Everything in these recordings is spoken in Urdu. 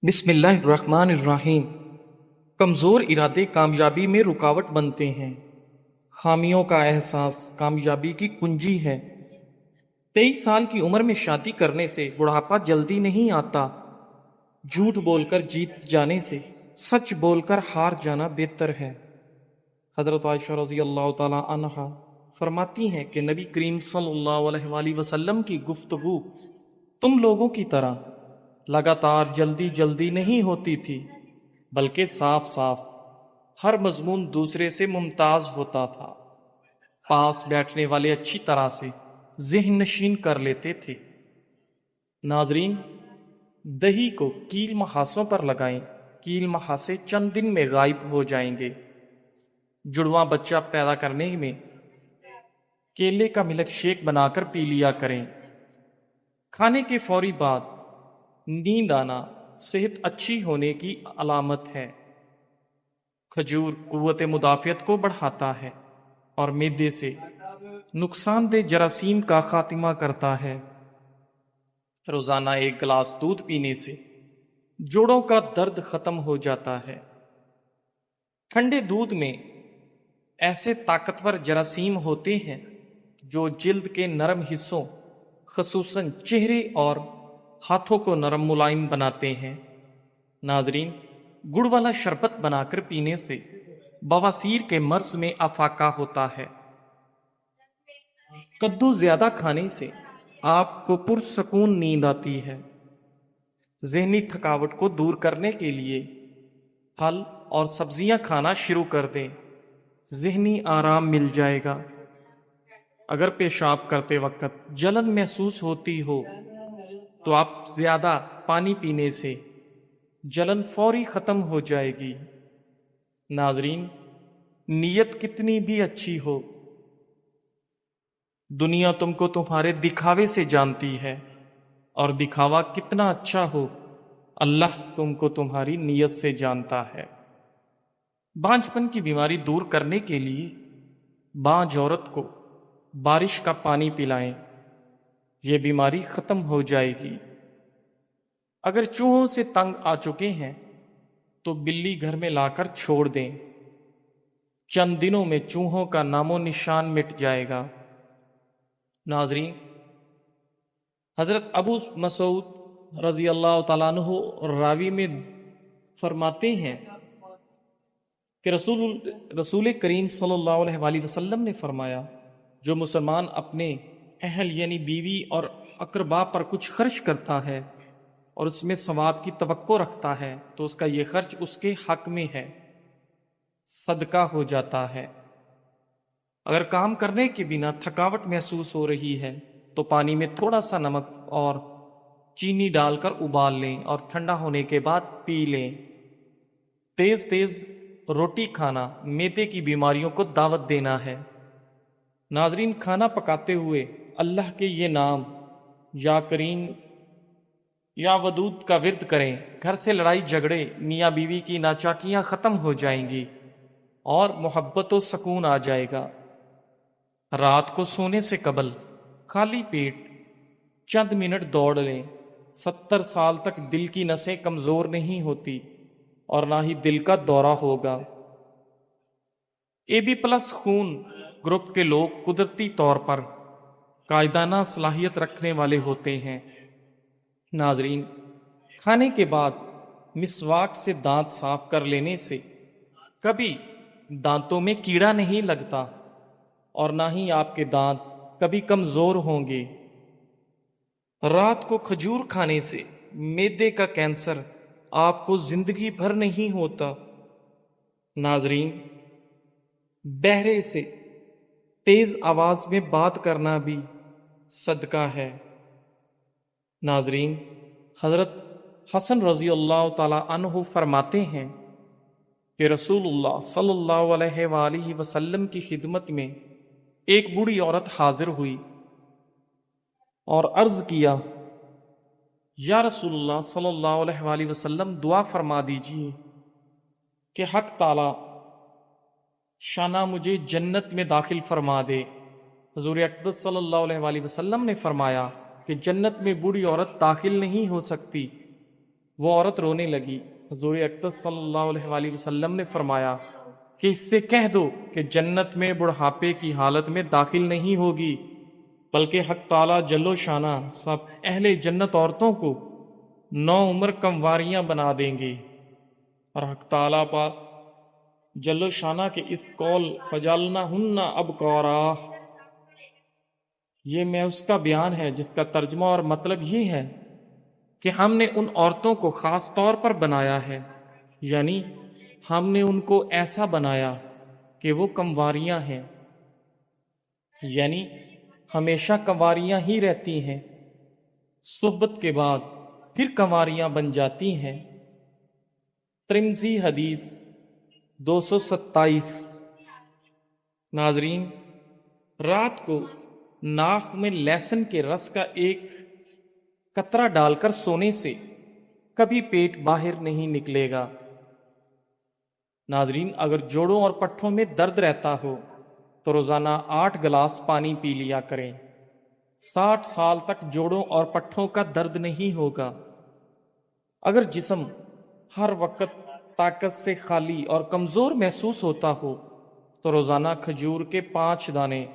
بسم اللہ الرحمن الرحیم۔ کمزور ارادے کامیابی میں رکاوٹ بنتے ہیں۔ خامیوں کا احساس کامیابی کی کنجی ہے۔ 23 سال کی عمر میں شادی کرنے سے بڑھاپا جلدی نہیں آتا۔ جھوٹ بول کر جیت جانے سے سچ بول کر ہار جانا بہتر ہے۔ حضرت عائشہ رضی اللہ تعالی عنہا فرماتی ہیں کہ نبی کریم صلی اللہ علیہ وآلہ وسلم کی گفتگو تم لوگوں کی طرح لگاتار جلدی جلدی نہیں ہوتی تھی، بلکہ صاف صاف ہر مضمون دوسرے سے ممتاز ہوتا تھا۔ پاس بیٹھنے والے اچھی طرح سے ذہن نشین کر لیتے تھے۔ ناظرین، دہی کو کیل محاسوں پر لگائیں، کیل محاسے چند دن میں غائب ہو جائیں گے۔ جڑواں بچہ پیدا کرنے میں کیلے کا ملک شیک بنا کر پی لیا کریں۔ کھانے کے فوری بعد نیند آنا صحت اچھی ہونے کی علامت ہے۔ کھجور قوت مدافعت کو بڑھاتا ہے اور معدے سے نقصان دہ جراثیم کا خاتمہ کرتا ہے۔ روزانہ 1 گلاس دودھ پینے سے جوڑوں کا درد ختم ہو جاتا ہے۔ ٹھنڈے دودھ میں ایسے طاقتور جراثیم ہوتے ہیں جو جلد کے نرم حصوں خصوصاً چہرے اور ہاتھوں کو نرم ملائم بناتے ہیں۔ ناظرین، گڑ والا شربت بنا کر پینے سے بواسیر کے مرض میں افاقہ ہوتا ہے۔ کدو زیادہ کھانے سے آپ کو پرسکون نیند آتی ہے۔ ذہنی تھکاوٹ کو دور کرنے کے لیے پھل اور سبزیاں کھانا شروع کر دیں، ذہنی آرام مل جائے گا۔ اگر پیشاب کرتے وقت جلن محسوس ہوتی ہو تو آپ زیادہ پانی پینے سے جلن فوری ختم ہو جائے گی۔ ناظرین، نیت کتنی بھی اچھی ہو، دنیا تم کو تمہارے دکھاوے سے جانتی ہے، اور دکھاوا کتنا اچھا ہو، اللہ تم کو تمہاری نیت سے جانتا ہے۔ بانجھپن کی بیماری دور کرنے کے لیے بانجھ عورت کو بارش کا پانی پلائیں، یہ بیماری ختم ہو جائے گی۔ اگر چوہوں سے تنگ آ چکے ہیں تو بلی گھر میں لا کر چھوڑ دیں، چند دنوں میں چوہوں کا نام و نشان مٹ جائے گا۔ ناظرین، حضرت ابو مسعود رضی اللہ تعالیٰ عنہ راوی میں فرماتے ہیں کہ رسول کریم صلی اللہ علیہ وآلہ وسلم نے فرمایا، جو مسلمان اپنے اہل یعنی بیوی اور اقربا پر کچھ خرچ کرتا ہے اور اس میں ثواب کی توقع رکھتا ہے تو اس کا یہ خرچ اس کے حق میں ہے، صدقہ ہو جاتا ہے۔ اگر کام کرنے کے بنا تھکاوٹ محسوس ہو رہی ہے تو پانی میں تھوڑا سا نمک اور چینی ڈال کر ابال لیں اور ٹھنڈا ہونے کے بعد پی لیں۔ تیز تیز روٹی کھانا معدے کی بیماریوں کو دعوت دینا ہے۔ ناظرین، کھانا پکاتے ہوئے اللہ کے یہ نام یا کریم یا ودود کا ورد کریں، گھر سے لڑائی جھگڑے میاں بیوی کی ناچاکیاں ختم ہو جائیں گی اور محبت و سکون آ جائے گا۔ رات کو سونے سے قبل خالی پیٹ چند منٹ دوڑ لیں۔ 70 سال تک دل کی نسیں کمزور نہیں ہوتی اور نہ ہی دل کا دورہ ہوگا۔ AB+ خون گروپ کے لوگ قدرتی طور پر قائدانہ صلاحیت رکھنے والے ہوتے ہیں۔ ناظرین، کھانے کے بعد مسواک سے دانت صاف کر لینے سے کبھی دانتوں میں کیڑا نہیں لگتا اور نہ ہی آپ کے دانت کبھی کمزور ہوں گے۔ رات کو کھجور کھانے سے معدے کا کینسر آپ کو زندگی بھر نہیں ہوتا۔ ناظرین، بہرے سے تیز آواز میں بات کرنا بھی صدقہ ہے۔ ناظرین، حضرت حسن رضی اللہ تعالی عنہ فرماتے ہیں کہ رسول اللہ صلی اللہ علیہ وآلہ وسلم کی خدمت میں ایک بوڑھی عورت حاضر ہوئی اور عرض کیا، یا رسول اللہ صلی اللہ علیہ وآلہ وسلم، دعا فرما دیجئے کہ حق تعالی شانہ مجھے جنت میں داخل فرما دے۔ حضور اقدس صلی اللہ علیہ وآلہ وسلم نے فرمایا کہ جنت میں بوڑھی عورت داخل نہیں ہو سکتی وہ عورت رونے لگی۔ حضور اقدس صلی اللہ علیہ وآلہ وسلم نے فرمایا کہ اس سے کہہ دو کہ جنت میں بڑھاپے کی حالت میں داخل نہیں ہوگی، بلکہ حق تعالی جل و شانہ سب اہل جنت عورتوں کو 9 عمر کمواریاں بنا دیں گے۔ اور حق تعالی پاک جل و شانہ کے اس قول فجعلناہن ابکارا، یہ میں اس کا بیان ہے جس کا ترجمہ اور مطلب یہ ہے کہ ہم نے ان عورتوں کو خاص طور پر بنایا ہے، یعنی ہم نے ان کو ایسا بنایا کہ وہ کنواریاں ہیں، یعنی ہمیشہ کنواریاں ہی رہتی ہیں، صحبت کے بعد پھر کنواریاں بن جاتی ہیں۔ ترمذی حدیث 227۔ ناظرین، رات کو ناک میں لہسن کے رس کا ایک قطرہ ڈال کر سونے سے کبھی پیٹ باہر نہیں نکلے گا۔ ناظرین، اگر جوڑوں اور پٹھوں میں درد رہتا ہو تو روزانہ 8 گلاس پانی پی لیا کریں۔ 60 سال تک جوڑوں اور پٹھوں کا درد نہیں ہوگا۔ اگر جسم ہر وقت طاقت سے خالی اور کمزور محسوس ہوتا ہو تو روزانہ کھجور کے 5 دانے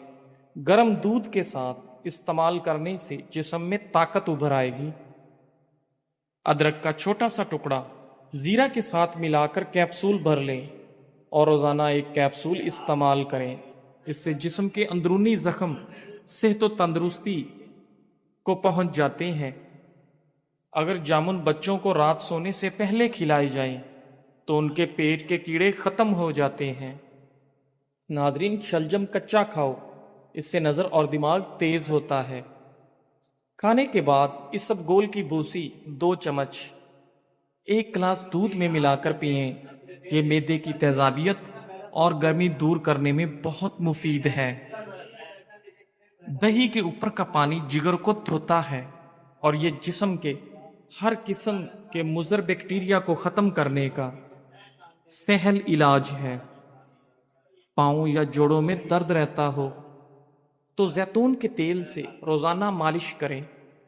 گرم دودھ کے ساتھ استعمال کرنے سے جسم میں طاقت ابھر آئے گی۔ ادرک کا چھوٹا سا ٹکڑا زیرہ کے ساتھ ملا کر کیپسول بھر لیں اور روزانہ 1 کیپسول استعمال کریں۔ اس سے جسم کے اندرونی زخم صحت و تندرستی کو پہنچ جاتے ہیں۔ اگر جامن بچوں کو رات سونے سے پہلے کھلائے جائیں تو ان کے پیٹ کے کیڑے ختم ہو جاتے ہیں۔ ناظرین، شلجم کچا کھاؤ، اس سے نظر اور دماغ تیز ہوتا ہے۔ کھانے کے بعد اسبگول کی بھوسی 2 چمچ 1 گلاس دودھ میں ملا کر پئیں۔ یہ معدے کی تیزابیت اور گرمی دور کرنے میں بہت مفید ہے۔ دہی کے اوپر کا پانی جگر کو دھوتا ہے اور یہ جسم کے ہر قسم کے مضر بیکٹیریا کو ختم کرنے کا سہل علاج ہے۔ پاؤں یا جوڑوں میں درد رہتا ہو تو زیتون کے تیل سے روزانہ مالش کریں،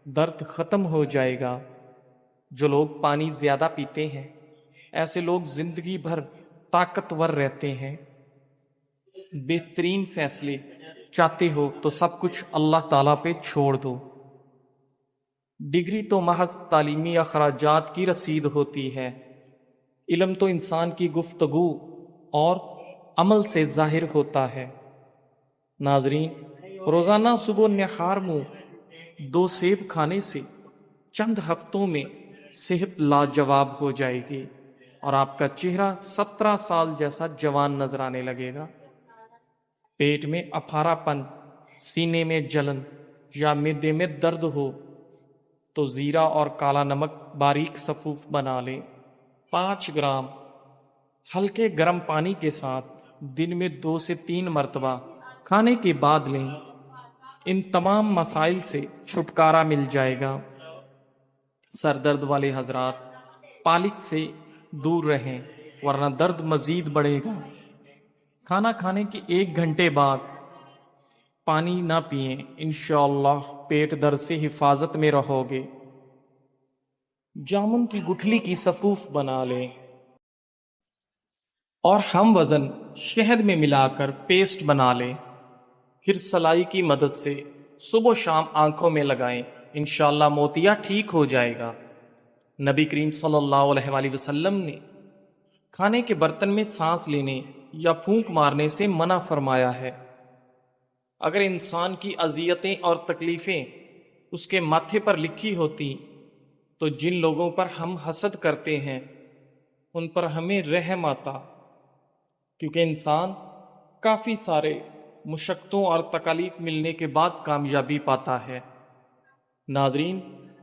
درد ختم ہو جائے گا۔ جو لوگ پانی زیادہ پیتے ہیں ایسے لوگ زندگی بھر طاقتور رہتے ہیں۔ بہترین فیصلے چاہتے ہو تو سب کچھ اللہ تعالیٰ پہ چھوڑ دو۔ ڈگری تو محض تعلیمی اخراجات کی رسید ہوتی ہے، علم تو انسان کی گفتگو اور عمل سے ظاہر ہوتا ہے۔ ناظرین، روزانہ صبح نہار منہ 2 سیب کھانے سے چند ہفتوں میں صحت لاجواب ہو جائے گی اور آپ کا چہرہ 17 سال جیسا جوان نظر آنے لگے گا۔ پیٹ میں اپھارا پن، سینے میں جلن یا معدے میں درد ہو تو زیرہ اور کالا نمک باریک صفوف بنا لیں۔ 5 گرام ہلکے گرم پانی کے ساتھ دن میں 2 سے 3 مرتبہ کھانے کے بعد لیں۔ ان تمام مسائل سے چھٹکارا مل جائے گا۔ سر درد والے حضرات پالک سے دور رہیں ورنہ درد مزید بڑھے گا۔ کھانا کھانے کے 1 گھنٹے بعد پانی نہ پئیں، انشاءاللہ پیٹ درد سے حفاظت میں رہو گے۔ جامن کی گٹھلی کی صفوف بنا لیں اور ہم وزن شہد میں ملا کر پیسٹ بنا لیں، پھر سلائی کی مدد سے صبح و شام آنکھوں میں لگائیں، انشاءاللہ موتیا ٹھیک ہو جائے گا۔ نبی کریم صلی اللہ علیہ وآلہ وسلم نے کھانے کے برتن میں سانس لینے یا پھونک مارنے سے منع فرمایا ہے۔ اگر انسان کی اذیتیں اور تکلیفیں اس کے ماتھے پر لکھی ہوتی تو جن لوگوں پر ہم حسد کرتے ہیں ان پر ہمیں رحم آتا، کیونکہ انسان کافی سارے مشقتوں اور تکالیف ملنے کے بعد کامیابی پاتا ہے۔ ناظرین،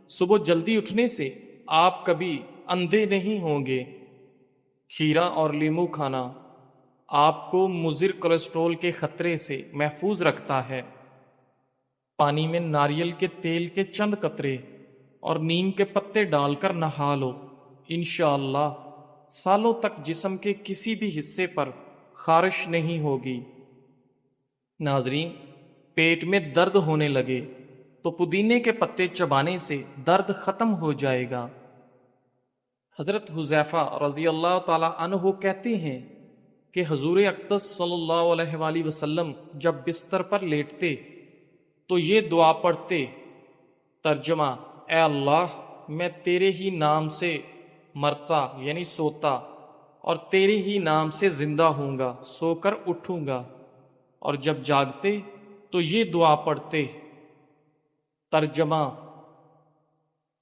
صبح جلدی اٹھنے سے آپ کبھی اندھے نہیں ہوں گے۔ کھیرا اور لیمو کھانا آپ کو مضر کولیسٹرول کے خطرے سے محفوظ رکھتا ہے۔ پانی میں ناریل کے تیل کے چند قطرے اور نیم کے پتے ڈال کر نہا لو، انشاءاللہ سالوں تک جسم کے کسی بھی حصے پر خارش نہیں ہوگی۔ ناظرین، پیٹ میں درد ہونے لگے تو پودینے کے پتے چبانے سے درد ختم ہو جائے گا۔ حضرت حذیفہ رضی اللہ تعالی عنہ کہتے ہیں کہ حضور اقدس صلی اللہ علیہ وآلہ وسلم جب بستر پر لیٹتے تو یہ دعا پڑھتے، ترجمہ: اے اللہ، میں تیرے ہی نام سے مرتا یعنی سوتا اور تیرے ہی نام سے زندہ ہوں گا، سو کر اٹھوں گا، اور جب جاگتے تو یہ دعا پڑھتے، ترجمہ: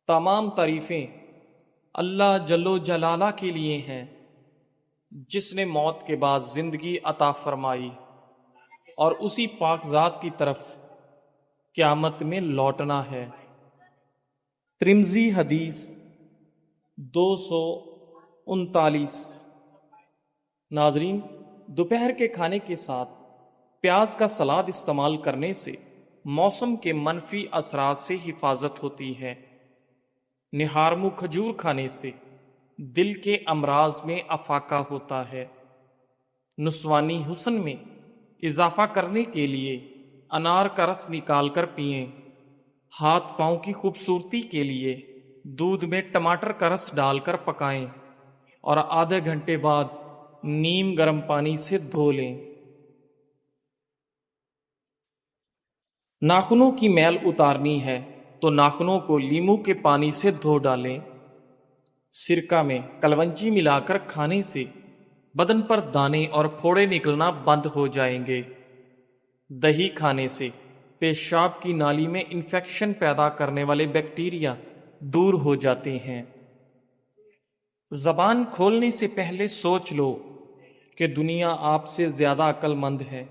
تمام تعریفیں اللہ جل و جلالہ کے لیے ہیں جس نے موت کے بعد زندگی عطا فرمائی، اور اسی پاک ذات کی طرف قیامت میں لوٹنا ہے۔ ترمذی حدیث 239۔ ناظرین، دوپہر کے کھانے کے ساتھ پیاز کا سلاد استعمال کرنے سے موسم کے منفی اثرات سے حفاظت ہوتی ہے۔ نہارمو کھجور کھانے سے دل کے امراض میں افاقہ ہوتا ہے۔ نسوانی حسن میں اضافہ کرنے کے لیے انار کا رس نکال کر پئیں۔ ہاتھ پاؤں کی خوبصورتی کے لیے دودھ میں ٹماٹر کا رس ڈال کر پکائیں اور آدھے گھنٹے بعد نیم گرم پانی سے دھو لیں۔ ناخنوں کی میل اتارنی ہے تو ناخنوں کو لیموں کے پانی سے دھو ڈالیں۔ سرکہ میں کلونجی ملا کر کھانے سے بدن پر دانے اور پھوڑے نکلنا بند ہو جائیں گے۔ دہی کھانے سے پیشاب کی نالی میں انفیکشن پیدا کرنے والے بیکٹیریا دور ہو جاتے ہیں۔ زبان کھولنے سے پہلے سوچ لو کہ دنیا آپ سے زیادہ عقل مند ہے۔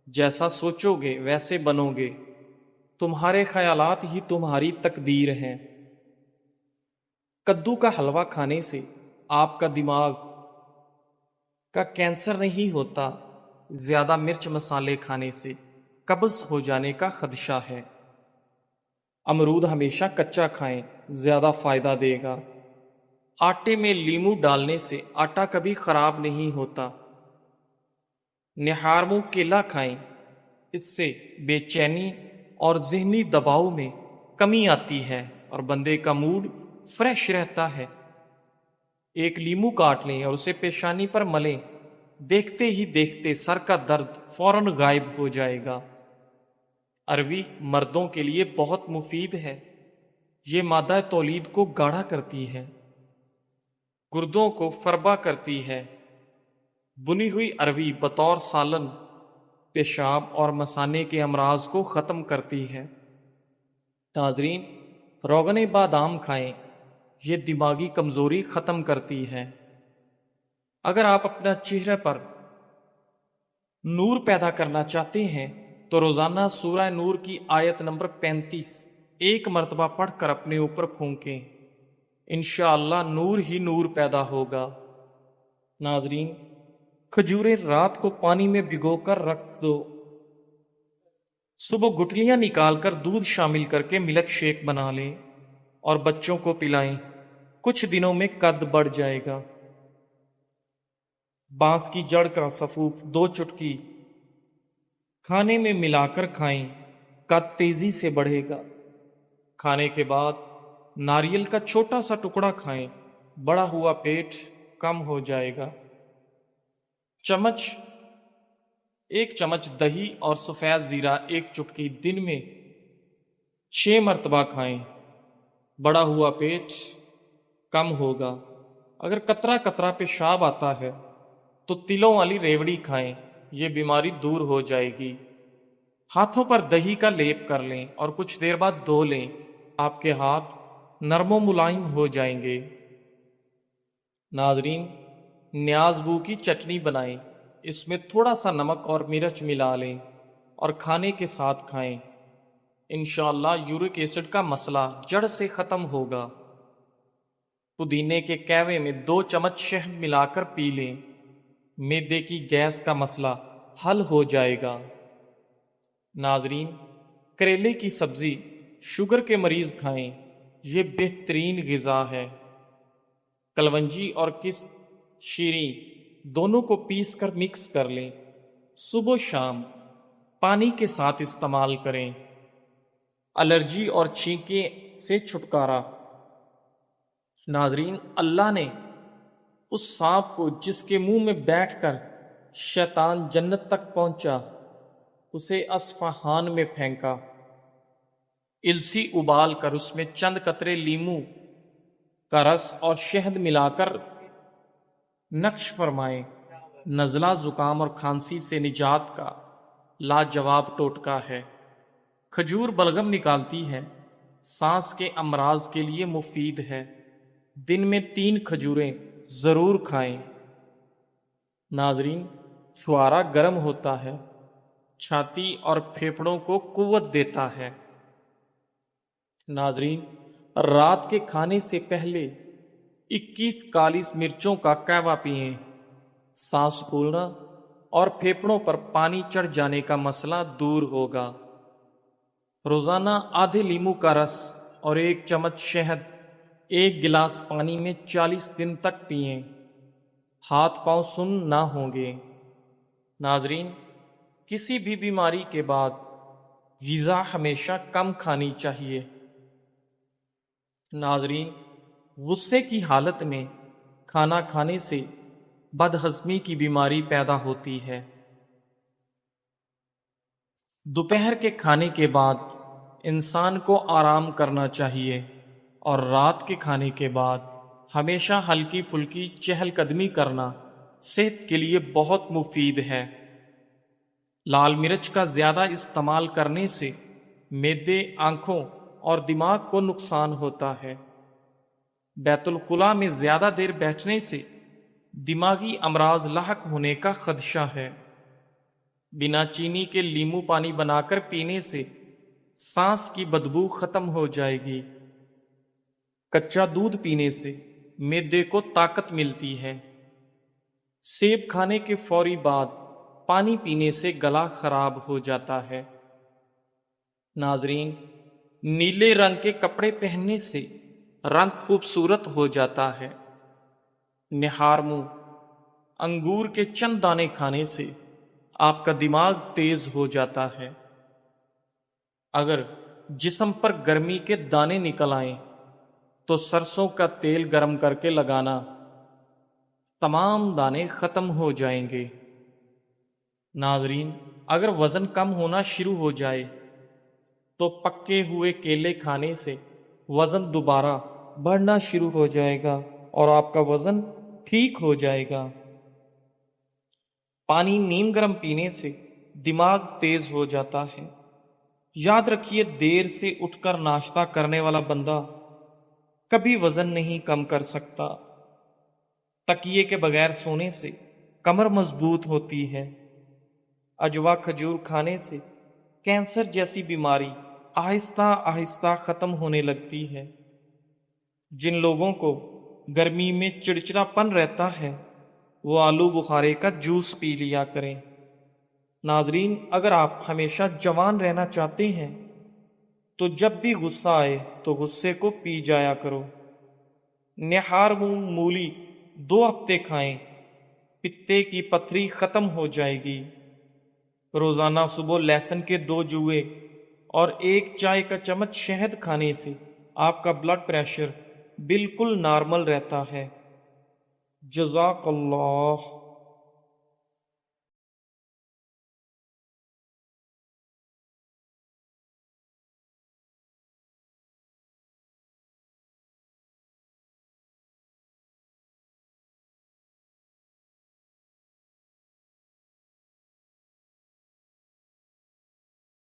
جیسا سوچو گے ویسے بنو گے۔ تمہارے خیالات ہی تمہاری تقدیر ہیں۔ کدو کا حلوہ کھانے سے آپ کا دماغ کا کینسر نہیں ہوتا۔ زیادہ مرچ مسالے کھانے سے قبض ہو جانے کا خدشہ ہے۔ امرود ہمیشہ کچا کھائیں، زیادہ فائدہ دے گا۔ آٹے میں لیموں ڈالنے سے آٹا کبھی خراب نہیں ہوتا۔ نہارمو کیلا کھائیں، اس سے بے چینی اور ذہنی دباؤ میں کمی آتی ہے اور بندے کا موڈ فریش رہتا ہے۔ ایک لیموں کاٹ لیں اور اسے پیشانی پر ملیں، دیکھتے ہی دیکھتے سر کا درد فوراً غائب ہو جائے گا۔ عربی مردوں کے لیے بہت مفید ہے۔ یہ مادہ تولید کو گاڑھا کرتی ہے، گردوں کو فربا کرتی ہے۔ بنی ہوئی عربی بطور سالن پیشاب اور مثانے کے امراض کو ختم کرتی ہے۔ ناظرین، روغن بادام کھائیں، یہ دماغی کمزوری ختم کرتی ہے۔ اگر آپ اپنا چہرے پر نور پیدا کرنا چاہتے ہیں تو روزانہ سورہ نور کی آیت نمبر 35 ایک مرتبہ پڑھ کر اپنے اوپر پھونکیں، انشاءاللہ نور ہی نور پیدا ہوگا۔ ناظرین، کھجوریں رات کو پانی میں بھگو کر رکھ دو، صبح گٹلیاں نکال کر دودھ شامل کر کے ملک شیک بنا لیں اور بچوں کو پلائیں، کچھ دنوں میں قد بڑھ جائے گا۔ بانس کی جڑ کا سفوف 2 چٹکی کھانے میں ملا کر کھائیں، قد تیزی سے بڑھے گا۔ کھانے کے بعد ناریل کا چھوٹا سا ٹکڑا کھائیں، بڑا ہوا پیٹ کم ہو جائے گا۔ ایک چمچ دہی اور سفید زیرہ 1 چٹکی دن میں 6 مرتبہ کھائیں، بڑا ہوا پیٹ کم ہوگا۔ اگر قطرہ قطرہ پیشاب آتا ہے تو تلوں والی ریوڑی کھائیں، یہ بیماری دور ہو جائے گی۔ ہاتھوں پر دہی کا لیپ کر لیں اور کچھ دیر بعد دھو لیں، آپ کے ہاتھ نرم و ملائم ہو جائیں گے۔ ناظرین، نیاز بو کی چٹنی بنائیں، اس میں تھوڑا سا نمک اور مرچ ملا لیں اور کھانے کے ساتھ کھائیں، انشاءاللہ یورک ایسڈ کا مسئلہ جڑ سے ختم ہوگا۔ پودینے کے کہوے میں 2 چمچ شہد ملا کر پی لیں، معدے کی گیس کا مسئلہ حل ہو جائے گا۔ ناظرین، کریلے کی سبزی شوگر کے مریض کھائیں، یہ بہترین غذا ہے۔ کلونجی اور شیریں دونوں کو پیس کر مکس کر لیں، صبح و شام پانی کے ساتھ استعمال کریں۔ الرجی اور چھینکیں سے چھٹکارا۔ ناظرین، اللہ نے اس سانپ کو جس کے منہ میں بیٹھ کر شیطان جنت تک پہنچا اسے اصفہان میں پھینکا، السی ابال کر اس میں چند قطرے لیمو کا رس اور شہد ملا کر نقش فرمائے، نزلہ زکام اور کھانسی سے نجات کا لاجواب ٹوٹکا ہے۔ کھجور بلغم نکالتی ہے، سانس کے امراض کے لیے مفید ہے، دن میں 3 کھجوریں ضرور کھائیں۔ ناظرین، چھوارا گرم ہوتا ہے، چھاتی اور پھیپھڑوں کو قوت دیتا ہے۔ ناظرین، رات کے کھانے سے پہلے 21 کالی مرچوں کا قہوہ پئیں، سانس پھولنا اور پھیپھڑوں پر پانی چڑھ جانے کا مسئلہ دور ہوگا۔ روزانہ آدھے لیمو کا رس اور 1 چمچ شہد 1 گلاس پانی میں 40 دن تک پئیں، ہاتھ پاؤں سن نہ ہوں گے۔ ناظرین، کسی بھی بیماری کے بعد غذا ہمیشہ کم کھانی چاہیے۔ ناظرین، غصے کی حالت میں کھانا کھانے سے بدہضمی کی بیماری پیدا ہوتی ہے۔ دوپہر کے کھانے کے بعد انسان کو آرام کرنا چاہیے اور رات کے کھانے کے بعد ہمیشہ ہلکی پھلکی چہل قدمی کرنا صحت کے لیے بہت مفید ہے۔ لال مرچ کا زیادہ استعمال کرنے سے معدے، آنکھوں اور دماغ کو نقصان ہوتا ہے۔ بیت الخلاء میں زیادہ دیر بیٹھنے سے دماغی امراض لاحق ہونے کا خدشہ ہے۔ بنا چینی کے لیمو پانی بنا کر پینے سے سانس کی بدبو ختم ہو جائے گی۔ کچا دودھ پینے سے معدے کو طاقت ملتی ہے۔ سیب کھانے کے فوری بعد پانی پینے سے گلا خراب ہو جاتا ہے۔ ناظرین، نیلے رنگ کے کپڑے پہننے سے رنگ خوبصورت ہو جاتا ہے۔ نہار منہ انگور کے چند دانے کھانے سے آپ کا دماغ تیز ہو جاتا ہے۔ اگر جسم پر گرمی کے دانے نکل آئیں تو سرسوں کا تیل گرم کر کے لگانا، تمام دانے ختم ہو جائیں گے۔ ناظرین، اگر وزن کم ہونا شروع ہو جائے تو پکے ہوئے کیلے کھانے سے وزن دوبارہ بڑھنا شروع ہو جائے گا اور آپ کا وزن ٹھیک ہو جائے گا۔ پانی نیم گرم پینے سے دماغ تیز ہو جاتا ہے۔ یاد رکھیے، دیر سے اٹھ کر ناشتہ کرنے والا بندہ کبھی وزن نہیں کم کر سکتا۔ تکیے کے بغیر سونے سے کمر مضبوط ہوتی ہے۔ اجوا کھجور کھانے سے کینسر جیسی بیماری آہستہ آہستہ ختم ہونے لگتی ہے۔ جن لوگوں کو گرمی میں چڑچڑا پن رہتا ہے وہ آلو بخارے کا جوس پی لیا کریں۔ ناظرین، اگر آپ ہمیشہ جوان رہنا چاہتے ہیں تو جب بھی غصہ آئے تو غصے کو پی جایا کرو۔ نہار منہ مولی 2 ہفتے کھائیں، پتے کی پتھری ختم ہو جائے گی۔ روزانہ صبح لہسن کے 2 جوئے اور 1 چائے کا چمچ شہد کھانے سے آپ کا بلڈ پریشر بالکل نارمل رہتا ہے۔ جزاک اللہ۔